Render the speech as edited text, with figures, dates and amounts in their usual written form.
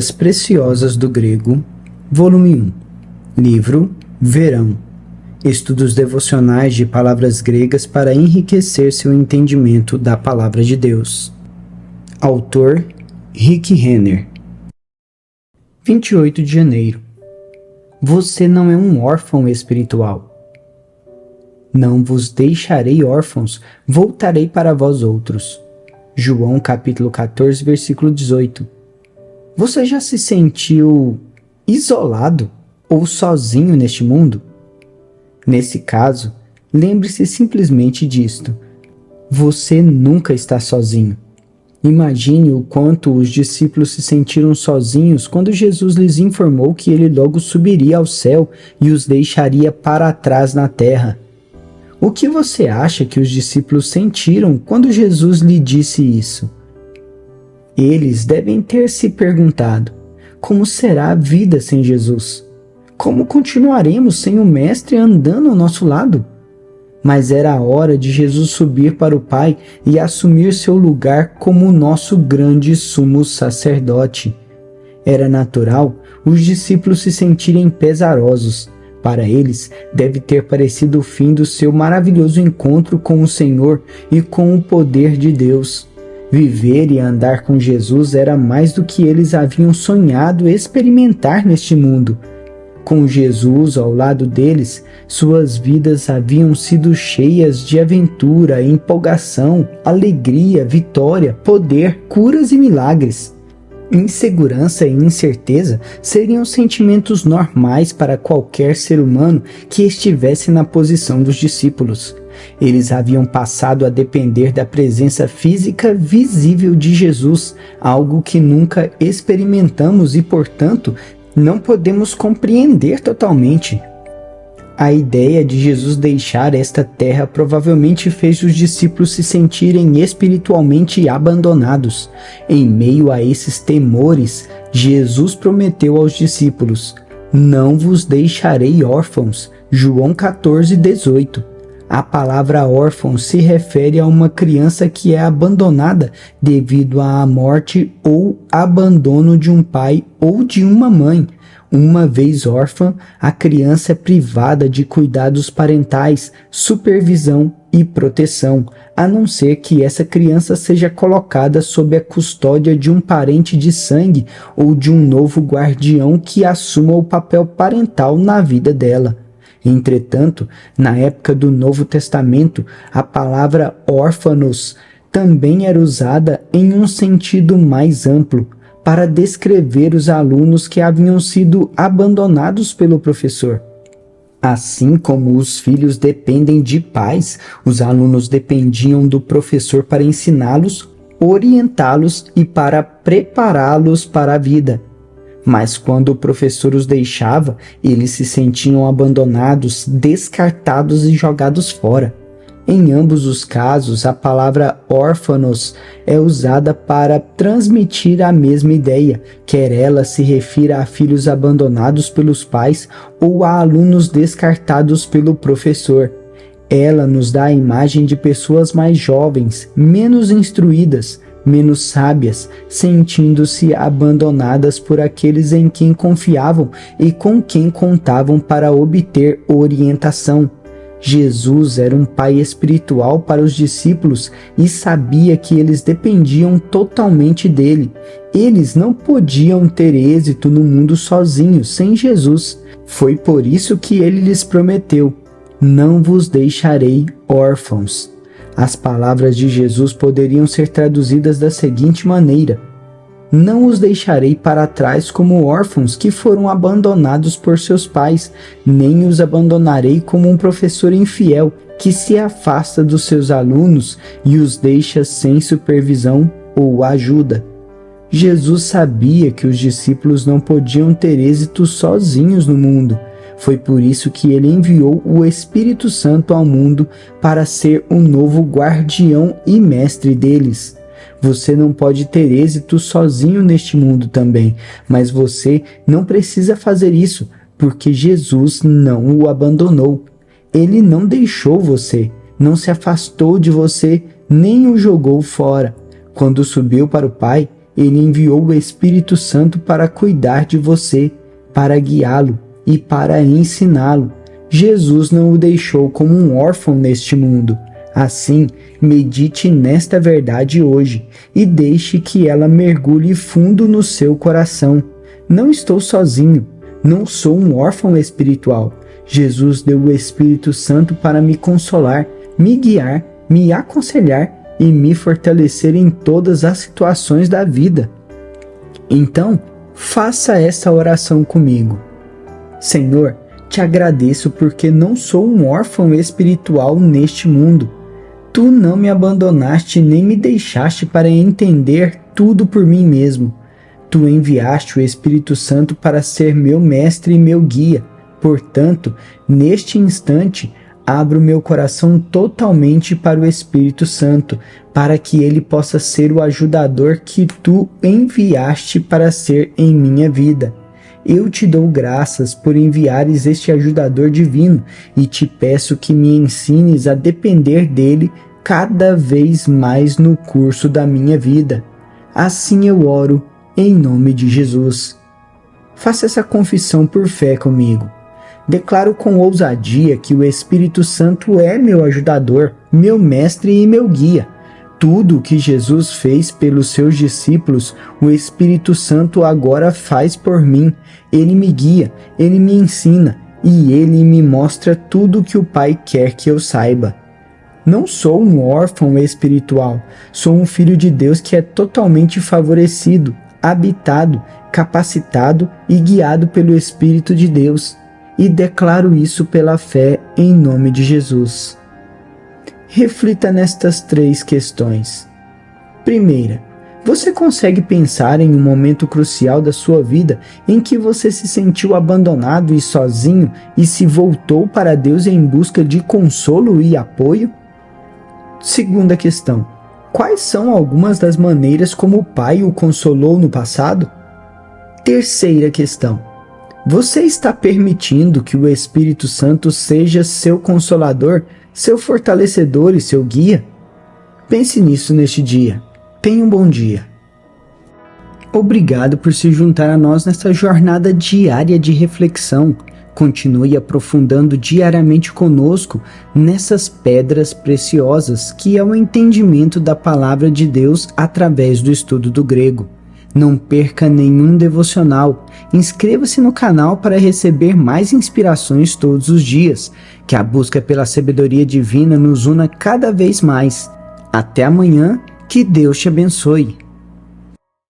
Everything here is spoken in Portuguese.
Pérolas Preciosas do Grego, volume 1, livro Verão, estudos devocionais de palavras gregas para enriquecer seu entendimento da Palavra de Deus. Autor Rick Renner. 28 de janeiro. Você não é um órfão espiritual. Não vos deixarei órfãos, voltarei para vós outros. João capítulo 14, versículo 18. Você já se sentiu isolado ou sozinho neste mundo? Nesse caso, lembre-se simplesmente disto. Você nunca está sozinho. Imagine o quanto os discípulos se sentiram sozinhos quando Jesus lhes informou que ele logo subiria ao céu e os deixaria para trás na terra. O que você acha que os discípulos sentiram quando Jesus lhe disse isso? Eles devem ter se perguntado: como será a vida sem Jesus? Como continuaremos sem o Mestre andando ao nosso lado? Mas era a hora de Jesus subir para o Pai e assumir seu lugar como o nosso grande sumo sacerdote. Era natural os discípulos se sentirem pesarosos. Para eles, deve ter parecido o fim do seu maravilhoso encontro com o Senhor e com o poder de Deus. Viver e andar com Jesus era mais do que eles haviam sonhado experimentar neste mundo. Com Jesus ao lado deles, suas vidas haviam sido cheias de aventura, empolgação, alegria, vitória, poder, curas e milagres. Insegurança e incerteza seriam sentimentos normais para qualquer ser humano que estivesse na posição dos discípulos. Eles haviam passado a depender da presença física visível de Jesus, algo que nunca experimentamos e, portanto, não podemos compreender totalmente. A ideia de Jesus deixar esta terra provavelmente fez os discípulos se sentirem espiritualmente abandonados. Em meio a esses temores, Jesus prometeu aos discípulos: não vos deixarei órfãos. João 14, 18. A palavra órfão se refere a uma criança que é abandonada devido à morte ou abandono de um pai ou de uma mãe. Uma vez órfã, a criança é privada de cuidados parentais, supervisão e proteção, a não ser que essa criança seja colocada sob a custódia de um parente de sangue ou de um novo guardião que assuma o papel parental na vida dela. Entretanto, na época do Novo Testamento, a palavra órfãos também era usada em um sentido mais amplo, para descrever os alunos que haviam sido abandonados pelo professor. Assim como os filhos dependem de pais, os alunos dependiam do professor para ensiná-los, orientá-los e para prepará-los para a vida. Mas quando o professor os deixava, eles se sentiam abandonados, descartados e jogados fora. Em ambos os casos, a palavra órfãos é usada para transmitir a mesma ideia, quer ela se refira a filhos abandonados pelos pais ou a alunos descartados pelo professor. Ela nos dá a imagem de pessoas mais jovens, menos instruídas, menos sábias, sentindo-se abandonadas por aqueles em quem confiavam e com quem contavam para obter orientação. Jesus era um pai espiritual para os discípulos e sabia que eles dependiam totalmente dele. Eles não podiam ter êxito no mundo sozinhos, sem Jesus. Foi por isso que ele lhes prometeu: não vos deixarei órfãos. As palavras de Jesus poderiam ser traduzidas da seguinte maneira: não os deixarei para trás como órfãos que foram abandonados por seus pais, nem os abandonarei como um professor infiel que se afasta dos seus alunos e os deixa sem supervisão ou ajuda. Jesus sabia que os discípulos não podiam ter êxito sozinhos no mundo. Foi por isso que ele enviou o Espírito Santo ao mundo para ser o novo guardião e mestre deles. Você não pode ter êxito sozinho neste mundo também, mas você não precisa fazer isso, porque Jesus não o abandonou. Ele não deixou você, não se afastou de você, nem o jogou fora. Quando subiu para o Pai, Ele enviou o Espírito Santo para cuidar de você, para guiá-lo e para ensiná-lo. Jesus não o deixou como um órfão neste mundo. Assim, medite nesta verdade hoje e deixe que ela mergulhe fundo no seu coração. Não estou sozinho, não sou um órfão espiritual. Jesus deu o Espírito Santo para me consolar, me guiar, me aconselhar e me fortalecer em todas as situações da vida. Então, faça essa oração comigo. Senhor, te agradeço porque não sou um órfão espiritual neste mundo. Tu não me abandonaste nem me deixaste para entender tudo por mim mesmo. Tu enviaste o Espírito Santo para ser meu mestre e meu guia. Portanto, neste instante, abro meu coração totalmente para o Espírito Santo, para que ele possa ser o ajudador que tu enviaste para ser em minha vida. Eu te dou graças por enviares este ajudador divino e te peço que me ensines a depender dele cada vez mais no curso da minha vida. Assim eu oro, em nome de Jesus. Faça essa confissão por fé comigo. Declaro com ousadia que o Espírito Santo é meu ajudador, meu mestre e meu guia. Tudo o que Jesus fez pelos seus discípulos, o Espírito Santo agora faz por mim. Ele me guia, ele me ensina e ele me mostra tudo o que o Pai quer que eu saiba. Não sou um órfão espiritual, sou um filho de Deus que é totalmente favorecido, habitado, capacitado e guiado pelo Espírito de Deus. E declaro isso pela fé em nome de Jesus. Reflita nestas 3 questões. Primeira, você consegue pensar em um momento crucial da sua vida em que você se sentiu abandonado e sozinho e se voltou para Deus em busca de consolo e apoio? Segunda questão, quais são algumas das maneiras como o Pai o consolou no passado? Terceira questão, você está permitindo que o Espírito Santo seja seu consolador, seu fortalecedor e seu guia? Pense nisso neste dia. Tenha um bom dia. Obrigado por se juntar a nós nesta jornada diária de reflexão. Continue aprofundando diariamente conosco nessas pedras preciosas que é o entendimento da palavra de Deus através do estudo do grego. Não perca nenhum devocional. Inscreva-se no canal para receber mais inspirações todos os dias. Que a busca pela sabedoria divina nos una cada vez mais. Até amanhã, que Deus te abençoe.